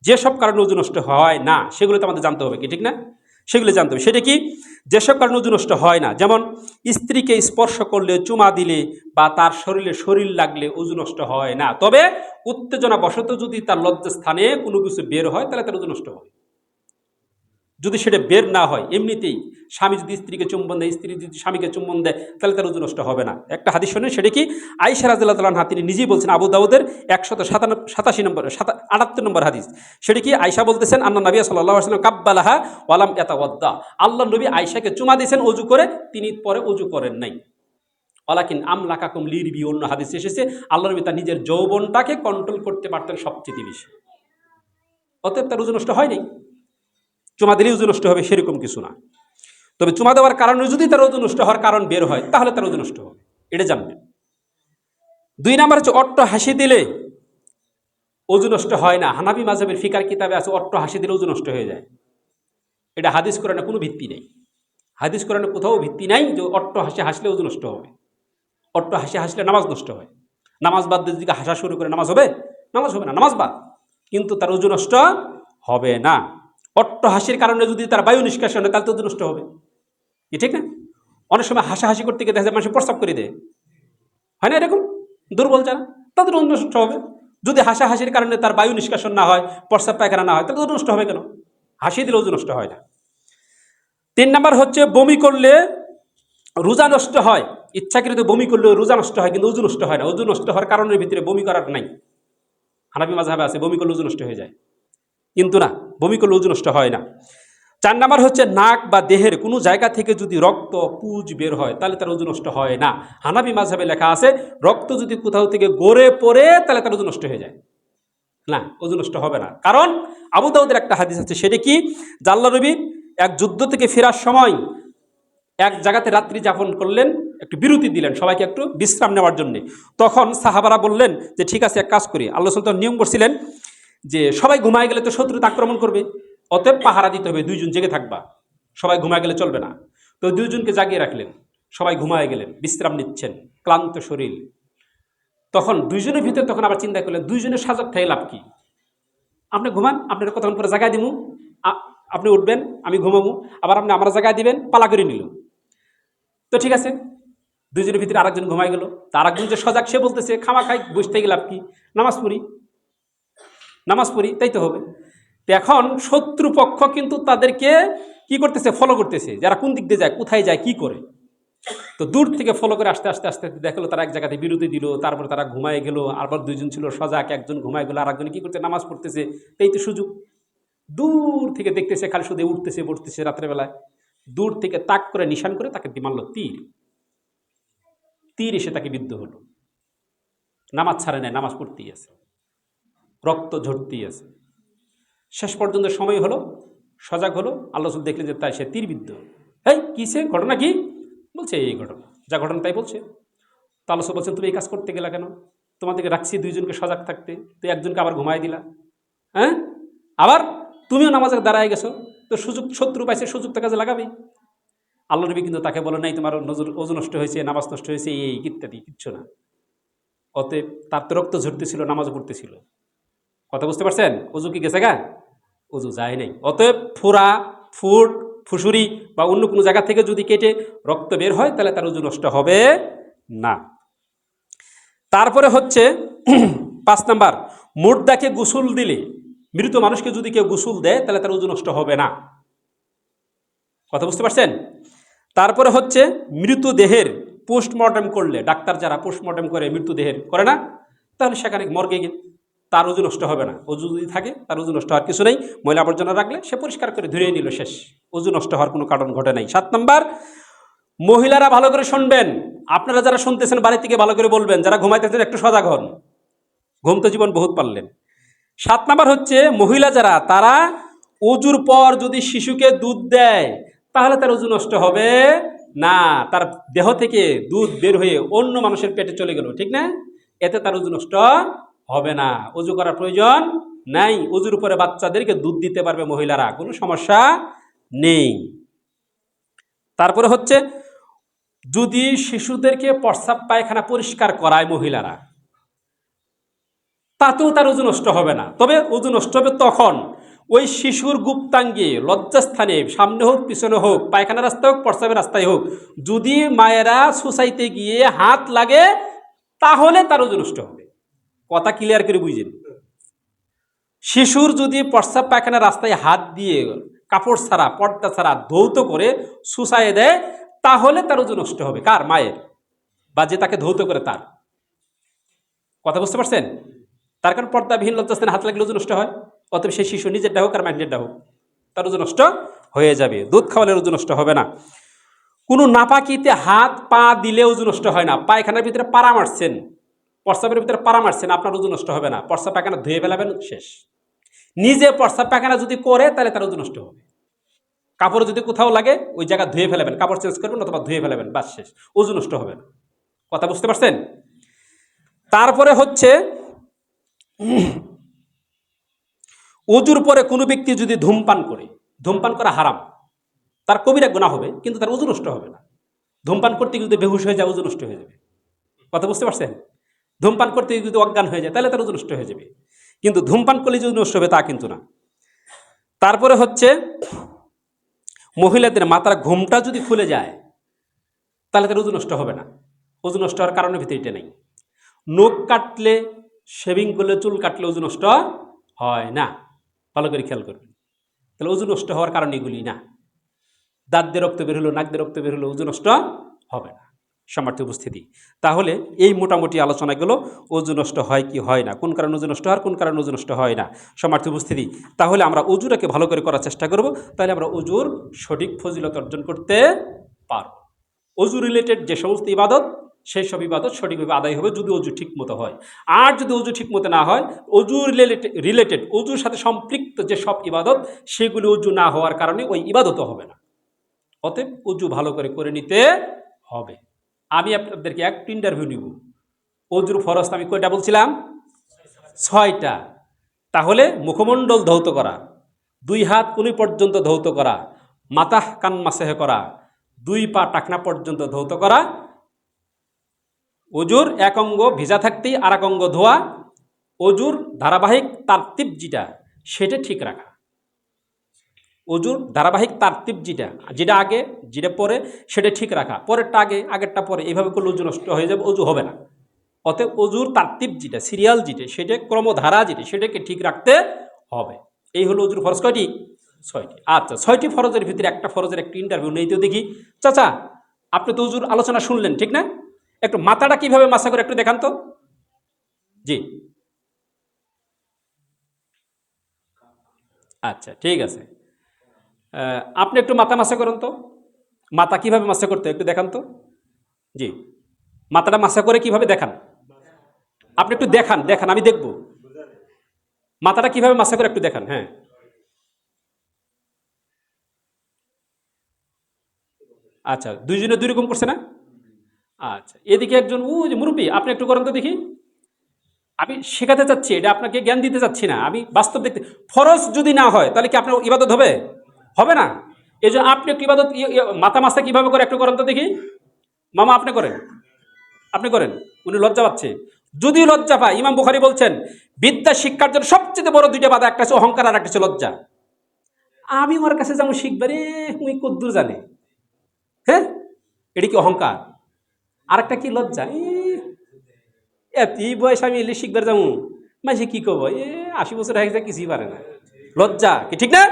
যেসব কারণে ওযু নষ্ট হয় না সেগুলো তো আমাদের জানতে হবে, কি ঠিক না? সেগুলো জানতে হবে। সেটা কি? যেসব কারণে ওযু নষ্ট হয় না, যেমন স্ত্রীকে স্পর্শ করলে, চুমা দিলে বা তার শরীরে শরীর লাগলে ওযু নষ্ট হয় না। তবে উত্তেজনা বশত যদি তার লজ্জাস্থানে কোনো কিছু বের হয় তাহলে তার ওযু নষ্ট হয়। যদি সেটা বের না হয়, এমনিতেই স্বামী যদি স্ত্রীকে চুম্বন দেয়, স্ত্রী যদি স্বামীকে চুম্বন দেয়, তাহলে তার ওযু নষ্ট হবে না। একটা হাদিস শুনে, সেটা কি? আয়েশা রাদিয়াল্লাহু তাআলা আনহা তিনি নিজেই বলছেন, আবু দাউদের ১৮৭ নম্বর ৭৮ নম্বর হাদিস। সেটা কি? আয়েশা বলতেছেন, আন্না নবী সাল্লাল্লাহু আলাইহি ওয়াসাল্লাম কাব্বালাহা ওয়া লাম ইয়াতাওয়াদ্দা। আল্লাহর নবী আয়েশাকে চুমা দিয়েছেন ওযু করে, তিনি পরে ওযু করেন নাই। ওয়ালাকিন আমলাকাকুম লিরবি, অন্য হাদিসে এসেছে আল্লাহর নবী তার নিজের যৌবনটাকে কন্ট্রোল করতে পারতেন সবচেয়ে বেশি। অতএব তার ওযু নষ্ট হয়নি। চুমা দিলেই ওযু নষ্ট হবে সেরকম কিছু না। তবে চুমা দেওয়ার কারণে যদি তার ওযু নষ্ট হওয়ার কারণ বের হয় তাহলে তার ওযু নষ্ট হবে, এটা জানবেন। ২ নাম্বার হচ্ছে অট্ট হাসি দিলে ওযু নষ্ট হয় না। হানাফি মাযহাবের ফিকার কিতাবে আছে অট্ট হাসি দিলে ওযু নষ্ট হয়ে যায়। এটা হাদিস কোরআনে কোনো ভিত্তি নেই। হাদিস কোরআনে কোথাও ভিত্তি নাই যে অট্ট হাসি হাসলে ওযু নষ্ট হবে। অট্ট হাসি হাসলে নামাজ নষ্ট হয়। নামাজ বাদ দিয়ে যদি হাসা শুরু করে নামাজ হবে? নামাজ হবে না, নামাজ বাদ। কিন্তু তার ওযু নষ্ট হবে না। অট্ট হাসির কারণে যদি তার বায়ু নিষ্কাশন হয় তাহলে তো ওযু নষ্ট হবে, কি ঠিক না? অনেক সময় হাসাহাসি করতে গিয়ে দেখা যায় মানুষ প্রস্রাব করে দেয়, হয় না এরকম? দুর্বল যারা, তাদের ওযু নষ্ট হবে। যদি হাসাহাসির কারণে তার বায়ু নিষ্কাশন না হয়, প্রস্রাব পায়খানা না হয়, তাহলে ওযু নষ্ট হবে কেন? হাসি দিলে ওযু নষ্ট হয় না। ৩ নাম্বার হচ্ছে বমি করলে রোজা নষ্ট হয়। ইচ্ছাকৃত বমি করলে রোজা নষ্ট হয়, কিন্তু ওযু নষ্ট হয় না। ওযু নষ্ট হওয়ার কারণের ভিতরে বমি করার নাই। হানাফি মাযহাবে আছে বমি করলে ওযু নষ্ট হয়ে যায়, কিন্তু না, বমি করলে ওযু নষ্ট হয় না। ৪ নাম্বার হচ্ছে নাক বা দেহের কোনো জায়গা থেকে যদি রক্ত পুঁজ বের হয় তাহলে তার ওযু নষ্ট হয় না। হানাফি মাযহাবে লেখা আছে রক্ত যদি কোথাও থেকে গড়ে পড়ে তাহলে তার ওযু নষ্ট হয়ে যায়, না, ওযু নষ্ট হবে না। কারণ আবু দাউদের একটা হাদিস আছে, সেটা কি? যে আল্লাহর নবী এক যুদ্ধ থেকে ফেরার সময় এক জায়গাতে রাত্রি যাপন করলেন, একটু বিরতি দিলেন সবাইকে একটু বিশ্রাম নেওয়ার জন্য। তখন সাহাবারা বললেন যে ঠিক আছে, এক কাজ করি। আল্লাহ সুবহানাহু নিয়ম করছিলেন যে সবাই ঘুমায় গেলে তো শত্রুতে আক্রমণ করবে, অতএব পাহারা দিতে হবে, ২ জন জেগে থাকবা, সবাই ঘুমায় গেলে চলবে না। তো ২ জনকে জাগিয়ে রাখলেন, সবাই ঘুমায় গেলেন, বিশ্রাম নিচ্ছেন, ক্লান্ত শরীর। তখন ২ জনের ভিতরে তখন আবার চিন্তা করলেন ২ জনের সাজক থেকে লাভ কি? আপনি ঘুমান, আপনার কতক্ষণ পরে জাগায় দিমু, আপনি উঠবেন, আমি ঘুমাবো, আবার আপনি আমার জায়গায় দিবেন, পালা করে নিল। তো ঠিক আছে, ২ জনের ভিতরে আরেকজন ঘুমাই গেল। তার একজন যে সজাগ, সে বলতেছে খামা খাই বসতে গেলাম কি, নামাজ পড়ি, নামাজ পড়ি, তাই তো হবে। তো এখন শত্রুপক্ষ কিন্তু তাদেরকে কি করতেছে, ফলো করতেছে, যারা কোন দিক দিয়ে যায়, কোথায় যায়, কি করে। তো দূর থেকে ফলো করে আস্তে আস্তে আস্তে দেখলো তারা এক জায়গাতে বিরতি দিল, তারপরে তারা ঘুমায় গেল, আবার ২ জন ছিল সজাগ, একজন ঘুমায় গেল, আর একজন কি করছে, নামাজ পড়তেছে। এই তো সুযোগ। দূর থেকে দেখতেছে খালি শুধু উঠতেছে পড়তেছে রাত্রেবেলায়। দূর থেকে তাক করে নিশান করে তাকে মারল তীর। তীর এসে তাকে বিদ্ধ হলো। নামাজ ছাড়ে নাই, নামাজ পড়তেই আছে, রক্ত ঝরতেই আছে। শেষ পর্যন্ত সময় হলো, সজাগ হলো, আল্লাহ রাসূল দেখলেন যে তাই সে তীরবিদ্ধ। এই কিসে, ঘটনা কি? বলছে এই ঘটনা, যা ঘটনা তাই বলছে। তো আল্লাহ রাসূল বলছেন তুমি এই কাজ করতে গেলা কেন? তোমাদেরকে রাখছি ২ জনকে সজাগ থাকতে, তুই একজনকে আবার ঘুমাই দিলা, হ্যাঁ? আবার তুমিও নামাজে দাঁড়ায় গেছো, তো সুযোগ, শত্রু পাইছে, সুযোগটা কাজে লাগাবেই। আল্লাহ নবী কিন্তু তাকে বলে নাই তোমার ওযু নষ্ট হয়েছে, নামাজ নষ্ট হয়েছে, এই ইত্যাদি কিচ্ছু না। অতএব তার তো রক্ত ঝরতেছিল, নামাজও পড়তেছিল। কথা বুঝতে পারছেন? ওযু কি গেছে গা? ওযু যায় নাই। অতএব ফোড়া, ফুট, ফুসুরি বা অন্য কোনো জায়গা থেকে যদি কেটে রক্ত বের হয় তাহলে তার ওযু নষ্ট হবে না। তারপরে হচ্ছে ৫ নাম্বার, মুর্দাকে গোসল দিলে, মৃত মানুষকে যদি কেউ গোসল দেয় তাহলে তার ওযু নষ্ট হবে না। কথা বুঝতে পারছেন? তারপরে হচ্ছে মৃতদেহের পোস্টমর্টেম করলে, ডাক্তার যারা পোস্টমর্টেম করে মৃতদেহের, করে না? তাহলে সেখানে মর্গে গিয়ে তার ওযু নষ্ট হবে না। ওযু যদি থাকে তার ওযু নষ্ট হওয়ার কিছু নেই। ময়লা আবর্জনা রাখলে সে পরিষ্কার করে ধুয়ে নিল, শেষ। ওযু নষ্ট হওয়ার কোনো কারণ ঘটে নাই। ৭ নাম্বার, মহিলারা ভালো করে শুনবেন। আপনারা যারা শুনতেছেন বাড়ি থেকে ভালো করে বলবেন, যারা ঘুমাইতেছেন একটু সজাগ হন। ঘুম তো জীবন বহুত পারলেন। ৭ নাম্বার হচ্ছে মহিলা যারা, তারা ওযুর পর যদি শিশুকে দুধ দেয় তাহলে তার ওযু নষ্ট হবে না। তার দেহ থেকে দুধ বের হয়ে অন্য মানুষের পেটে চলে গেল, ঠিক না? এতে তার ওযু নষ্ট হবে না। ওযু করার প্রয়োজন নাই। ওযুর উপরে বাচ্চাদেরকে দুধ দিতে পারবে মহিলারা, কোনো সমস্যা নেই। তারপরে হচ্ছে যদি শিশুদেরকে প্রস্রাব পায়খানা পরিষ্কার করায় মহিলারা, তাতেও তার ওযু নষ্ট হবে না। তবে ওযু নষ্ট হবে তখন ওই শিশুর গুপ্তাঙ্গে, লজ্জাস্থানে, সামনে হোক পিছনে হোক, পায়খানা রাস্তায় হোক প্রস্রাবের রাস্তায় হোক, যদি মায়েরা সুসাইতে গিয়ে হাত লাগে তাহলে তার ওযু নষ্ট হবে। কথা ক্লিয়ার করে বুঝেন। শিশুর যদি প্রস্রাব পায়খানা রাস্তায় হাত দিয়ে কাপড় ছাড়া, পর্দা ছাড়া ধৌত করে সুসাইয়ে দেয় তাহলে তার ওযু নষ্ট হবে। কার? মায়ের, বা যে তাকে ধৌত করে তার। কথা বুঝতে পারছেন? তার কারণ পর্দাবিহীন লজ্জাস্থানে হাত লাগলে ওযু নষ্ট হয়। অতএব সেই শিশু নিজেরটা হোক আর মাইন্ডেরটা হোক, তার ওযু নষ্ট হয়ে যাবে। দুধ খাওয়ালে ওযু নষ্ট হবে না। কোনো নাপাকিতে হাত পা দিলে ওযু নষ্ট হয় না। পায়খানার ভিতরে পাড়া মারছেন, প্রস্রাবের ভিতরে পাড়া মারছেন, আপনার ওযু নষ্ট হবে না। প্রস্রাব পায়খানা ধুয়ে ফেলাবেন, শেষ। নিজে প্রস্রাব পায়খানা যদি করে তাহলে তার ওযু নষ্ট হবে। কাপড় যদি কোথাও লাগে ওই জায়গা ধুয়ে ফেলাবেন, কাপড় চেঞ্জ করবেন অথবা ধুয়ে ফেলাবেন, বাস, শেষ। ওযু নষ্ট হবে না। কথা বুঝতে পারছেন? তারপরে হচ্ছে ওযুর পরে কোনো ব্যক্তি যদি ধূমপান করে, ধূমপান করা হারাম, তার কবিরা গুনাহ হবে, কিন্তু তার ওযু নষ্ট হবে না। ধূমপান করতে গিয়ে যদি বেহুশ হয়ে যায় ওযু নষ্ট হয়ে যাবে। কথা বুঝতে পারছেন? ধূমপান করতে গিয়ে যদি অজ্ঞান হয়ে যায় তাহলে তার ওযু নষ্ট হয়ে যাবে, কিন্তু ধূমপান করলে যদি নষ্ট হবে তা কিন্তু না। তারপরে হচ্ছে মহিলাদের মাথার ঘুমটা যদি খুলে যায় তাহলে তার ওযু নষ্ট হবে না। ওযু নষ্ট হওয়ার কারণের ভিতরে এটা নেই। নখ কাটলে, শেভিং করলে, চুল কাটলে ওযু নষ্ট হয় না। ভালো করে খেয়াল করবেন। তাহলে ওযু নষ্ট হওয়ার কারণ এগুলি না। দাঁত দিয়ে রক্ত বের হলো, নাক দিয়ে রক্ত বের হলো, ওযু নষ্ট হবে না। সম্মানিত উপস্থিতি, তাহলে এই মোটামুটি আলোচনাগুলো ওযু নষ্ট হয় কি হয় না, কোন কারণে ওযু নষ্ট হয়, কোন কারণে ওযু নষ্ট হয় না। সম্মানিত উপস্থিতি, তাহলে আমরা ওযুটাকে ভালো করে করার চেষ্টা করব, তাহলে আমরা ওযুর সঠিক ফজিলত অর্জন করতে পারব। ওযু রিলেটেড যে সমস্ত ইবাদত, সেই সব ইবাদত সঠিকভাবে আদায় হবে যদি ওযু ঠিক মতো হয়। আর যদি ওযু ঠিক মতো না হয়, ওযু রিলেটেড ওযুর সাথে সম্পৃক্ত যে সব ইবাদত, সেগুলি ওযু না হওয়ার কারণে ওই ইবাদতও হবে না। অতএব ওযু ভালো করে নিতে হবে। আমি আপনাদেরকে একটু ইন্টারভিউ নিব। ওযুর ফরজ আমি কয়টা বলছিলাম? 6টা। তাহলে মুখমণ্ডল ধৌত করা, 2 হাত কুনি পর্যন্ত ধৌত করা, মাথা কান মাসেহ করা, 2 পা টাকনা পর্যন্ত ধৌত করা, ওযুর এক অঙ্গ ভিজা থাকতেই আর এক অঙ্গ ধোয়া, ওযুর ধারাবাহিক তারতিব যেটা সেটা ঠিক রাখা। ওযুর ধারাবাহিক তারতিব যেটা আগে যেটা পরে সেটা ঠিক রাখা, পরেরটা আগে আগেরটা পরে, এইভাবে করলে ওযু নষ্ট হয়ে যাবে, ওযু হবে না। অতএব ওযুর তারতিব যেটা, সিরিয়াল যেটা, সেটা ক্রমধারা যেটা, সেটাকে ঠিক রাখতে হবে। এই হলো ওযুর ফরজ। কয়টি? 6টি। আচ্ছা, 6টি ফরজের ভিতরে একটা ফরজের একটু ইন্টারভিউ নেই তো দেখি। চাচা, আপনি তো ওযুর আলোচনা শুনলেন, ঠিক না? একটু মাথাটা কিভাবে মাসা করে একটু দেখান তো। জি, আচ্ছা, ঠিক আছে। আপনি একটু মাথা মাসা করুন তো। মাথা কিভাবে মাসা করতে একটু দেখান তো। জি, মাথাটা মাসা করে কিভাবে দেখান? আপনি একটু দেখান, দেখান, আমি দেখব। মাথাটা কিভাবে মাসা করে একটু দেখান। হ্যাঁ, আচ্ছা, দুইজনে দুই রকম করছে না? আচ্ছা, এদিকে একজন, ও যে মুরব্বী, আপনি একটু করেন তো দেখি। আমি শেখাতে চাচ্ছি, এটা আপনাকে জ্ঞান দিতে চাচ্ছি না, আমি বাস্তব দেখতে। ফরজ যদি না হয় তাহলে কি আপনার ইবাদত হবে? হবে না। এই জন্য আপনি একটু ইবাদত মাথা মাসা কিভাবে করে একটু করেন তো দেখি। মামা, আপনি করেন, আপনি করেন। উনি লজ্জা পাচ্ছে। যদি লজ্জা পায়, ইমাম বুখারী বলছেন বিদ্যা শিক্ষার জন্য সবচেয়ে বড় 2টা বাধা, একটা হচ্ছে অহংকার আর একটা হচ্ছে লজ্জা। আমি ওর কাছে যেমন শিখবারে উনি কদ্দুর জানে। হ্যাঁ, এটা কি অহংকার? আর একটা কি লজ্জা। এই বয়স আমি এলে শিখবার যাবো, মাঝে কি কব, 80 বছর হয়ে গেছে, কিছুই পারে না। লজ্জা কি ঠিক না?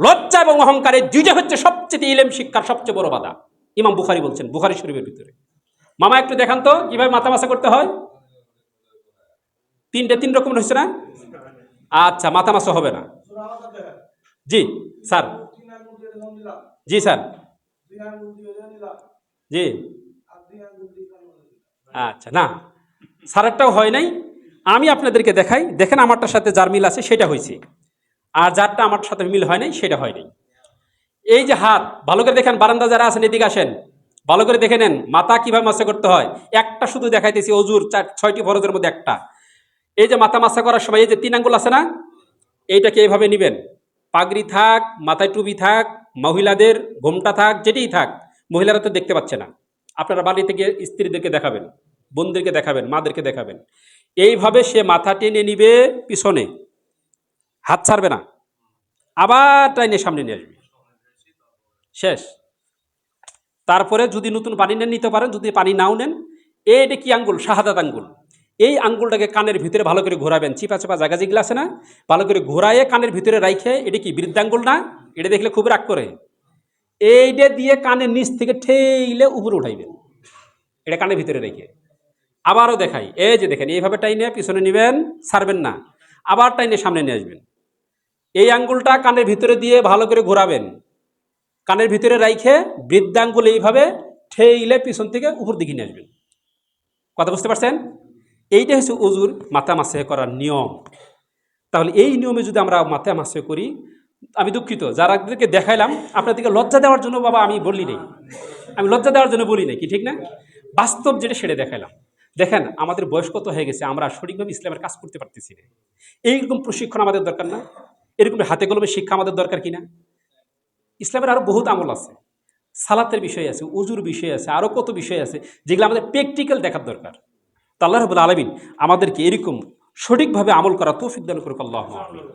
লজ্জা এবং অহংকার, এই 2টা হচ্ছে সবচেয়ে ইলম শিক্ষার সবচেয়ে বড় বাধা। ইমাম বুখারী বলছেন, বুখারী শরীফের ভিতরে। মামা, একটু দেখান তো কিভাবে মাথা মাসা করতে হয়। 3 রকম হচ্ছে না? আচ্ছা, মাথা মাসা হবে না। জি স্যার। জি স্যার। জি, আচ্ছা, না, স্যারেরটাও হয় নাই। আমি আপনাদেরকে দেখাই, দেখেন আমারটার সাথে যার মিল আছে সেটা হয়েছে, আর যারটা আমার সাথে মিল হয় নাই সেটা হয় নাই। এই যে হাত, ভালো করে দেখেন, বারান্দা যারা আছেন এদিকে আসেন, ভালো করে দেখে নেন মাথা কিভাবে মাসা করতে হয়। একটা শুধু দেখাইতেছি, ওযুর 6টি ফরজের মধ্যে একটা। এই যে মাথা মাসা করার সময় এই যে 3 আঙ্গুল আছে না, এইটাকে এইভাবে নিবেন। পাগড়ি থাক, মাথায় টুপি থাক, মহিলাদের ঘোমটা থাক, যেটাই থাক, মহিলারা তো দেখতে পাচ্ছে না, আপনারা বাড়ি থেকে স্ত্রীদেরকে দেখাবেন, বোনদেরকে দেখাবেন, মাদেরকে দেখাবেন। এইভাবে সে মাথা টেনে নিবে পিছনে, হাত ছাড়বে না, আবার টাইনে সামনে নিয়ে আসবে, শেষ। তারপরে যদি নতুন পানি নেন নিতে পারেন, যদি পানি নাও নেন, এইটা কি আঙ্গুল? শাহাদাত আঙ্গুল। এই আঙ্গুলটাকে কানের ভিতরে ভালো করে ঘোরাবেন, চিপা চাপা জায়গা যেগুলো আছে না, ভালো করে ঘোরাইয়ে কানের ভিতরে রাইখে, এটা কি বৃদ্ধাঙ্গুল না? এটা দেখলে খুব রাগ করে। এইটা দিয়ে কানের নিচ থেকে ঠেইলে উপরে উঠাইবেন, এটা কানের ভিতরে রেখে। আবারও দেখাই, এই যে দেখেন, এইভাবে টাইনে পিছনে নেবেন, ছাড়বেন না, আবার টাইনে সামনে নিয়ে আসবেন। এই আঙ্গুলটা কানের ভিতরে দিয়ে ভালো করে ঘোরাবেন, কানের ভিতরে রাইখে বৃদ্ধাঙ্গুল এইভাবে ঠেইলে পিছন থেকে উপর দিকে নিয়ে আসবেন। কথা বুঝতে পারছেন? এইটা হচ্ছে অজুর মাথা মাসে করার নিয়ম। তাহলে এই নিয়মে যদি আমরা মাথা মাসে করি, আমি দুঃখিত যারাদেরকে দেখাইলাম, আপনাদেরকে লজ্জা দেওয়ার জন্য বাবা আমি বলি নাই, আমি লজ্জা দেওয়ার জন্য বলি নাই, কি ঠিক না? বাস্তব যেটা সেটা দেখাইলাম। দেখেন আমাদের বয়স কত হয়ে গেছে, আমরা সঠিকভাবে ইসলামের কাজ করতে পারতেছি না। এইরকম প্রশিক্ষণ আমাদের দরকার না? এরকম হাতে কলমে শিক্ষা আমাদের দরকার কিনা? ইসলামের আরো বহুত আমল আছে, সালাতের বিষয় আছে, উজুর বিষয় আছে, আরো কত বিষয় আছে যেগুলো আমাদের প্র্যাকটিক্যাল দেখার দরকার। তো আল্লাহ রাব্বুল আলামিন আমাদেরকে এরকম সঠিকভাবে আমল করা তৌফিক দান করুক, আল্লাহুম্মা আমিন।